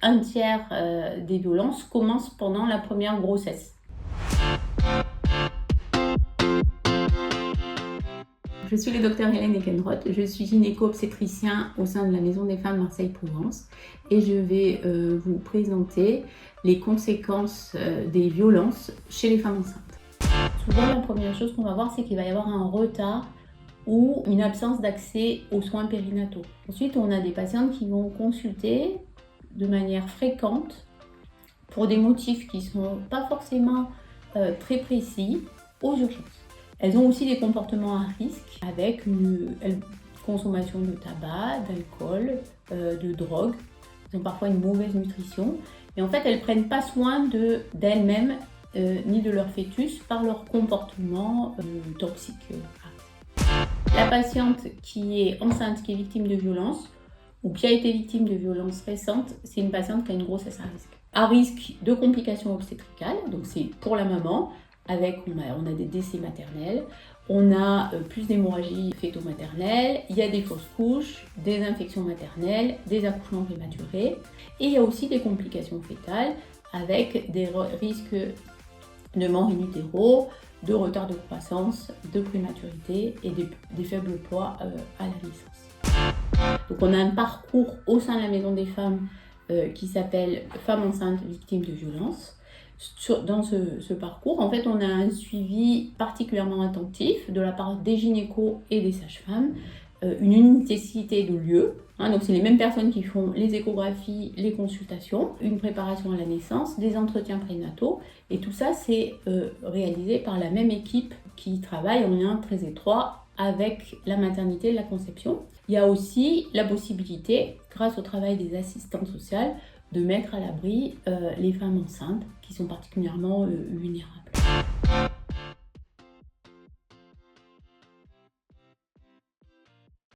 un tiers des violences commencent pendant la première grossesse. Je suis le docteur Hélène Ekenroth, je suis gynéco-obstétricien au sein de la Maison des Femmes Marseille-Provence et je vais vous présenter les conséquences des violences chez les femmes enceintes. Souvent, la première chose qu'on va voir, c'est qu'il va y avoir un retard ou une absence d'accès aux soins périnataux. Ensuite, on a des patientes qui vont consulter de manière fréquente pour des motifs qui ne sont pas forcément très précis aux urgences. Elles ont aussi des comportements à risque avec une consommation de tabac, d'alcool, de drogue. Elles ont parfois une mauvaise nutrition. Et en fait, elles ne prennent pas soin d'elles-mêmes ni de leur fœtus par leur comportement toxique. La patiente qui est enceinte, qui est victime de violences ou qui a été victime de violences récentes, c'est une patiente qui a une grossesse à risque. À risque de complications obstétricales, donc c'est pour la maman, on a des décès maternels, on a plus d'hémorragie fœto-maternelle, il y a des fausses couches, des infections maternelles, des accouchements prématurés, et il y a aussi des complications fœtales avec des risques de mort in utero, de retard de croissance, de prématurité et des faibles poids à la naissance. Donc on a un parcours au sein de la Maison des Femmes qui s'appelle Femmes enceintes victimes de violences. Dans ce parcours, en fait, on a un suivi particulièrement attentif de la part des gynécos et des sages-femmes, une unicité de lieu, donc c'est les mêmes personnes qui font les échographies, les consultations, une préparation à la naissance, des entretiens prénataux, et tout ça c'est réalisé par la même équipe qui travaille en lien très étroit avec la maternité et la conception. Il y a aussi la possibilité, grâce au travail des assistantes sociales, de mettre à l'abri les femmes enceintes qui sont particulièrement vulnérables.